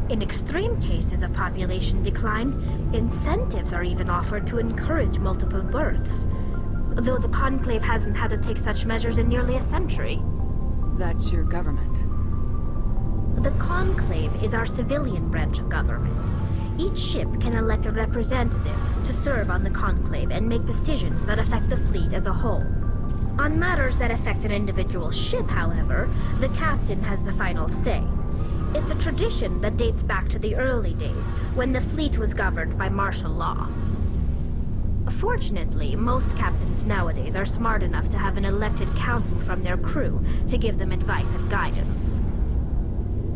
In extreme cases of population decline, incentives are even offered to encourage multiple births. Though the Conclave hasn't had to take such measures in nearly a century. That's your government. The Conclave is our civilian branch of government. Each ship can elect a representative to serve on the Conclave and make decisions that affect the fleet as a whole. On matters that affect an individual ship, however, the captain has the final say. It's a tradition that dates back to the early days, when the fleet was governed by martial law. Fortunately, most captains nowadays are smart enough to have an elected council from their crew to give them advice and guidance.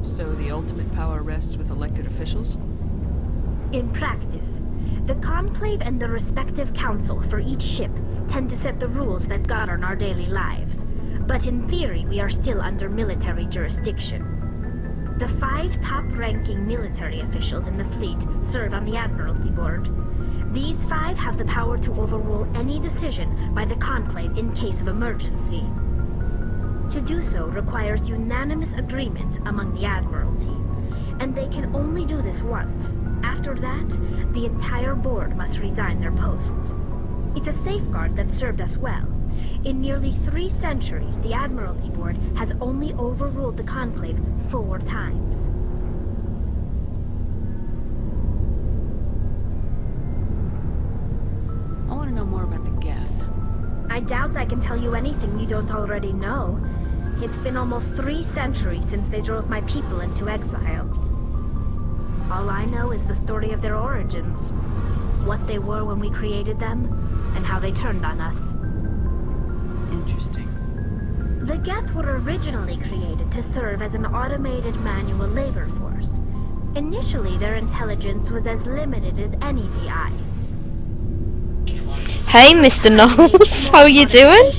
So the ultimate power rests with elected officials? In practice, the Conclave and the respective council for each ship tend to set the rules that govern our daily lives. But in theory, we are still under military jurisdiction. The 5 top-ranking military officials in the fleet serve on the Admiralty Board. These 5 have the power to overrule any decision by the Conclave in case of emergency. To do so requires unanimous agreement among the Admiralty, and they can only do this once. After that, the entire board must resign their posts. It's a safeguard that served us well. In nearly 3 centuries, the Admiralty Board has only overruled the Conclave 4 times. I want to know more about the Geth. I doubt I can tell you anything you don't already know. It's been almost 3 centuries since they drove my people into exile. All I know is the story of their origins. What they were when we created them, and how they turned on us. Interesting. The Geth were originally created to serve as an automated manual labor force. Initially, their intelligence was as limited as any VI. Hey, Mr. Knowles, how you doing?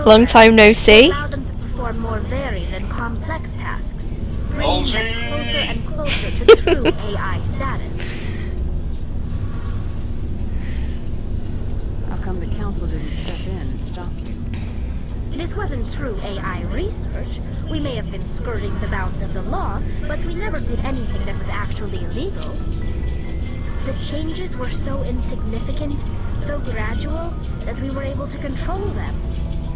Long time no see. Allow them to perform more varied and complex tasks, bringing them closer and closer to true AI status. How come the council didn't step in and stop you? This wasn't true AI research. We may have been skirting the bounds of the law, but we never did anything that was actually illegal. The changes were so insignificant, so gradual, that we were able to control them.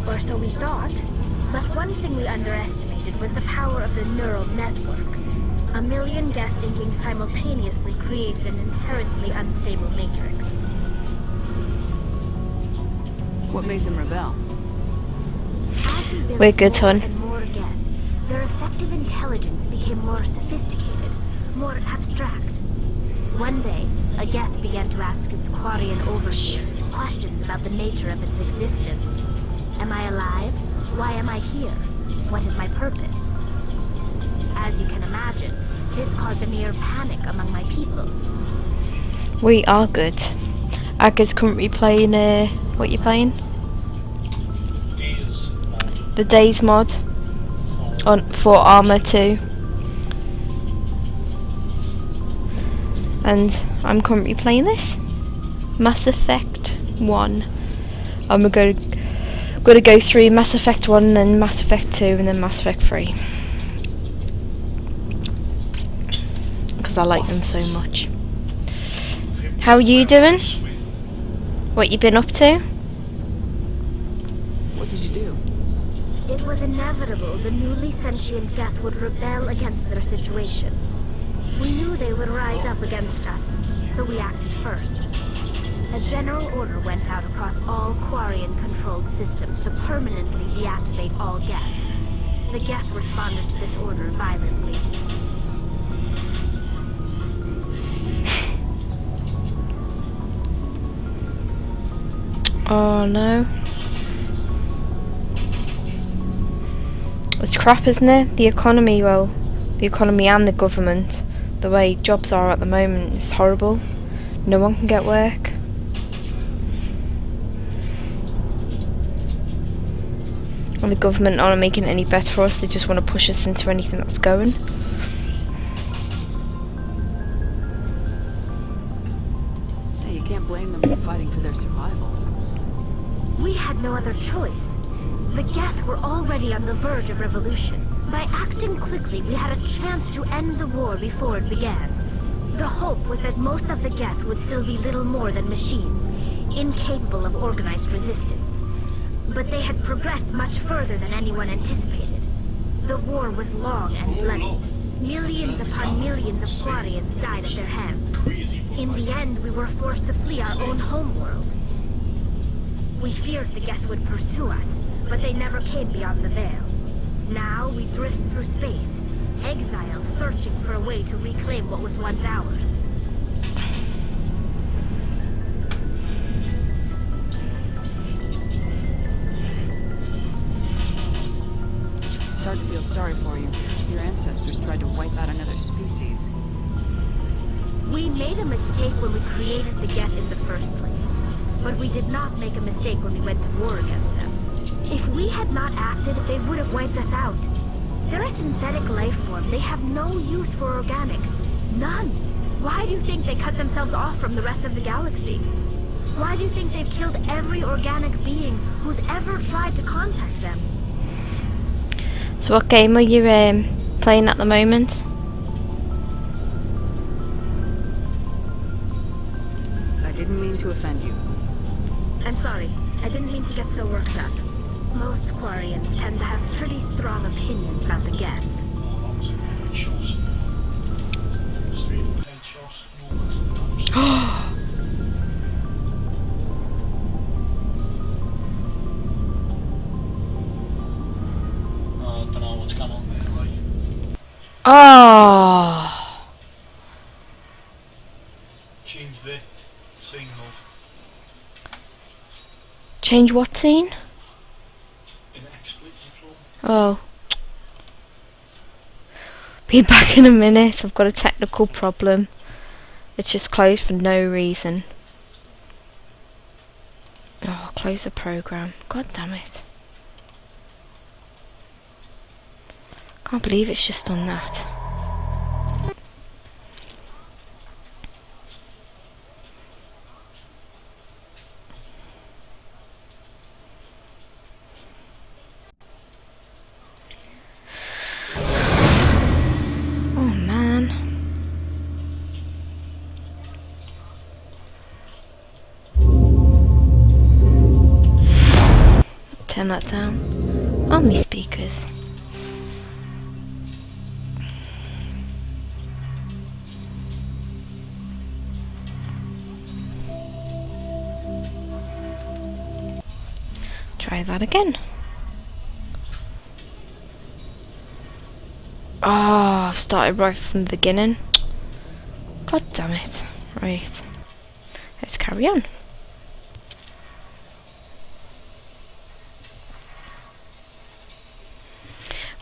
Or so we thought. But one thing we underestimated was the power of the neural network. A million Geth thinking simultaneously created an inherently unstable matrix. What made them rebel? As we built We're good, more hon. and more Geth, their effective intelligence became more sophisticated, more abstract. One day, a Geth began to ask its Quarian overseer questions about the nature of its existence. Am I alive? Why am I here? What is my purpose? As you can imagine, this caused a near panic among my people. We are good. Aga's currently playing, what you playing? The Days mod for Arma 2. And I'm currently playing this. Mass Effect 1. I'm gonna go through Mass Effect 1, then Mass Effect 2, and then Mass Effect 3. Because I like them so much. How are you doing? What you been up to? What did you do? It was inevitable the newly sentient Geth would rebel against their situation. We knew they would rise up against us, so we acted first. A general order went out across all Quarian-controlled systems to permanently deactivate all Geth. The Geth responded to this order violently. Oh no. It's crap, isn't it? The economy, well, the economy and the government. The way jobs are at the moment is horrible. No one can get work. And the government aren't making it any better for us, they just want to push us into anything that's going. Hey, you can't blame them for fighting for their survival. We had no other choice. The Geth were already on the verge of revolution. By acting quickly, we had a chance to end the war before it began. The hope was that most of the Geth would still be little more than machines, incapable of organized resistance. But they had progressed much further than anyone anticipated. The war was long and bloody. Millions upon millions of Quarians died at their hands. In the end, we were forced to flee our own homeworld. We feared the Geth would pursue us, but they never came beyond the Veil. Now we drift through space, exile searching for a way to reclaim what was once ours. It's hard to feel sorry for you. Your ancestors tried to wipe out another species. We made a mistake when we created the Geth in the first place, but we did not make a mistake when we went to war against them. If we had not acted, they would have wiped us out. They're a synthetic life form. They have no use for organics. None. Why do you think they cut themselves off from the rest of the galaxy? Why do you think they've killed every organic being who's ever tried to contact them? So what game are you playing at the moment? I didn't mean to offend you. I'm sorry. I didn't mean to get so worked up. Most Quarians tend to have pretty strong opinions about the Geth. I don't know what's going on there, like. Oh. Change the scene, love. Change what scene? In explicit control. Oh. Be back in a minute. I've got a technical problem. It's just closed for no reason. Oh, close the program. God damn it. Can't believe it's just done that. Oh man. Turn that down. Oh, me speakers. Try that again. Oh, I've started right from the beginning. God damn it. Right. Let's carry on.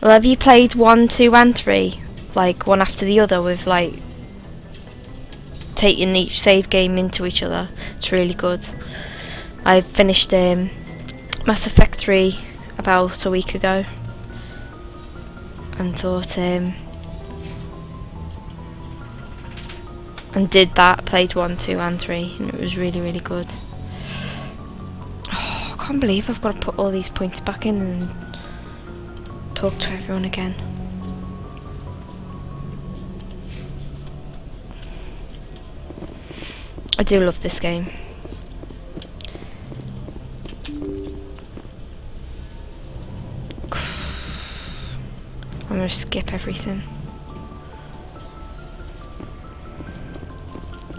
Well, have you played 1, 2 and 3? Like, one after the other with, like, taking each save game into each other? It's really good. I finished Mass Effect 3 about a week ago. And thought, and did that, played 1, 2 and 3, and it was really, really good. Oh, I can't believe I've got to put all these points back in and talk to everyone again. I do love this game. I'm gonna skip everything.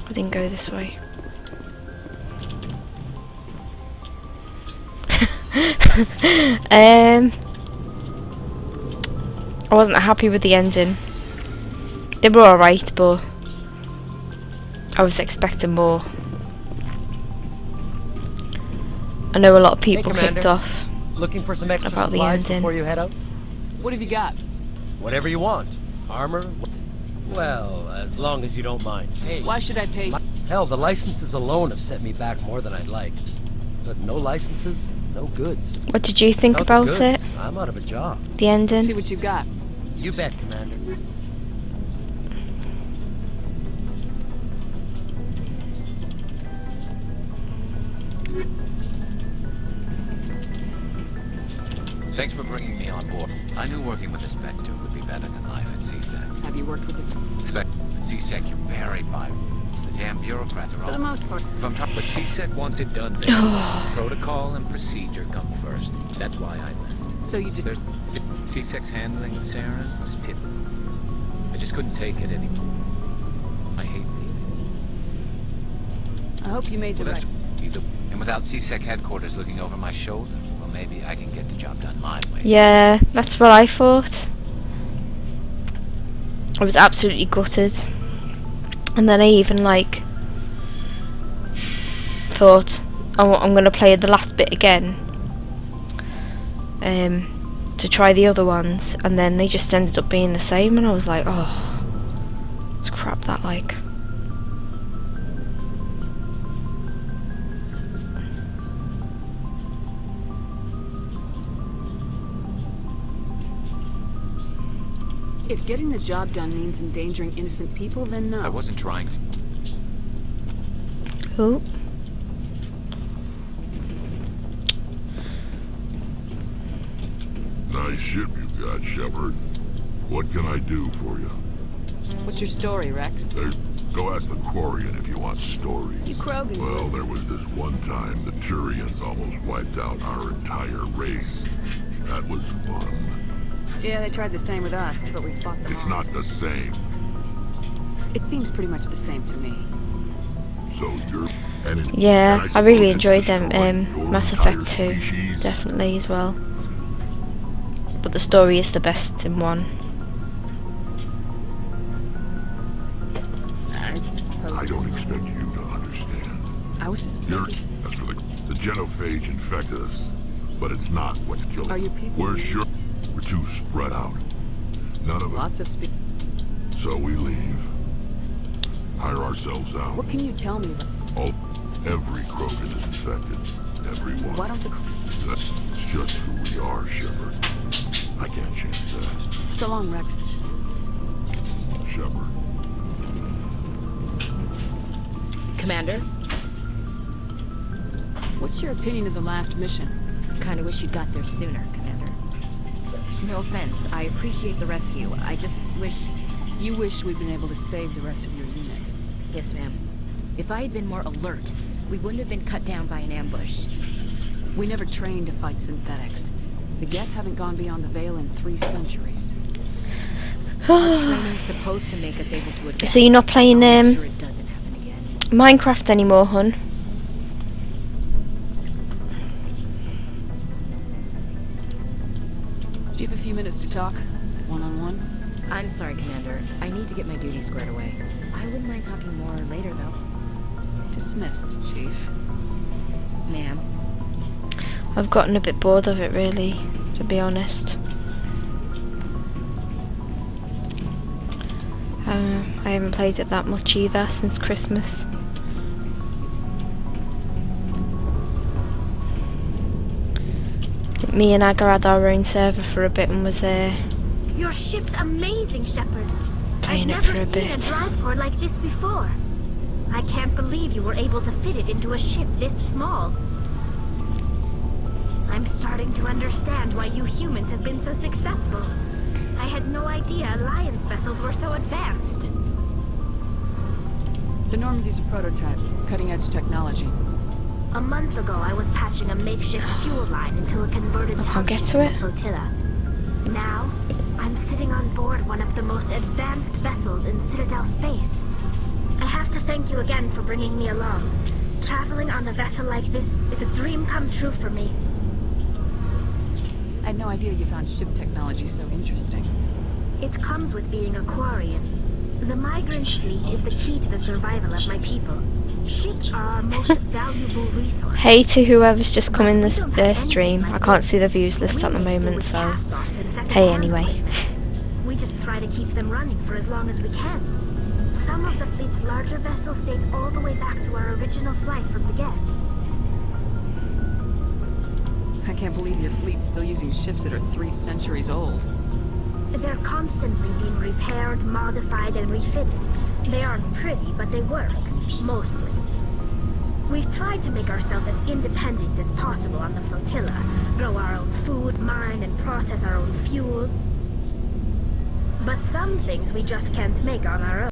I didn't go this way. I wasn't happy with the ending. They were alright, but I was expecting more. I know a lot of people kicked off looking for some extra about the supplies ending. before you head out? What have you got? Whatever you want. Armor? Well, as long as you don't mind. Hey, Why should I pay? hell, the licenses alone have set me back more than I'd like. But no licenses, no goods. What did you think Without about the it? goods, I'm out of a job. The ending? See what you got. You bet, Commander. Thanks for bringing me on board. I knew working with the Spectre would be better than life at CSEC. Have you worked with this? At CSEC, you're buried by rules. The damn bureaucrats are all... For the most part. If I'm trying... But CSEC wants it done there. Protocol and procedure come first. That's why I left. So you just... CSEC's handling of Saren was typical. I just couldn't take it anymore. I hate leaving. I hope you made the right... And without CSEC headquarters looking over my shoulder, well, maybe I can get the job done my way. Yeah, that's what I thought. I was absolutely gutted. And then I even, like, thought, oh, I'm going to play the last bit again. To try the other ones. And then they just ended up being the same. And I was like, oh, it's crap that, like. If getting the job done means endangering innocent people, then no. I wasn't trying to. Oh. Nice ship you've got, Shepard. What can I do for you? What's your story, Rex? Go ask the Quarian if you want stories. You Krogans. Well, there was this one time the Turians almost wiped out our entire race. That was fun. Yeah, they tried the same with us, but we fought them It's off. not the same. It seems pretty much the same to me. So you're... Yeah, I really enjoyed them. them. Mass Effect 2, definitely as well. But the story is the best in 1. I suppose. I don't expect you to understand. I was just You're... thinking. That's for the genophage infected us. But it's not what's killing Are you people? We're sure... We're too spread out. None of Lots of speak. So we leave. Hire ourselves out. What can you tell me about? Every Krogan is infected. Everyone. Why don't the... That's just who we are, Shepard. I can't change that. So long, Rex. Shepard. Commander? What's your opinion of the last mission? Kinda wish you got there sooner, Commander. No offense, I appreciate the rescue. I just wish... You wish we'd been able to save the rest of your unit. Yes, ma'am. If I had been more alert, we wouldn't have been cut down by an ambush. We never trained to fight synthetics. The Geth haven't gone beyond the Veil in 3 centuries. Our training's supposed to make us able to adapt. So you're not playing I'll make sure it doesn't happen again. Minecraft anymore, hun? Do you have a few minutes to talk? One-on-one? I'm sorry, Commander. I need to get my duties squared away. I wouldn't mind talking more later, though. Dismissed, Chief. Ma'am. I've gotten a bit bored of it, really, to be honest. I haven't played it that much either since Christmas. Me and Aga had our own server for a bit and was there. Your ship's amazing, Shepard. I've Playing it never for a seen bit. a drive core like this before. I can't believe you were able to fit it into a ship this small. I'm starting to understand why you humans have been so successful. I had no idea Alliance vessels were so advanced. The Normandy's a prototype, cutting-edge technology. A month ago, I was patching a makeshift fuel line into a converted I can't get township to in it. the flotilla. Now, I'm sitting on board one of the most advanced vessels in Citadel space. I have to thank you again for bringing me along. Traveling on a vessel like this is a dream come true for me. I had no idea you found ship technology so interesting. It comes with being a Quarian. The migrant fleet is the key to the survival of my people. Ships are our most valuable resource. Hey to whoever's just come in But we this don't their have stream. anything I like can't this. see the views list We at the make do moment, with so cast-offs and hey second-hand anyway. equipment. We just try to keep them running for as long as we can. Some of the fleet's larger vessels date all the way back to our original flight from the Geth. I can't believe your fleet's still using ships that are 3 centuries old. They're constantly being repaired, modified, and refitted. They aren't pretty, but they work. Mostly. We've tried to make ourselves as independent as possible on the flotilla, grow our own food, mine and process our own fuel. But some things we just can't make on our own.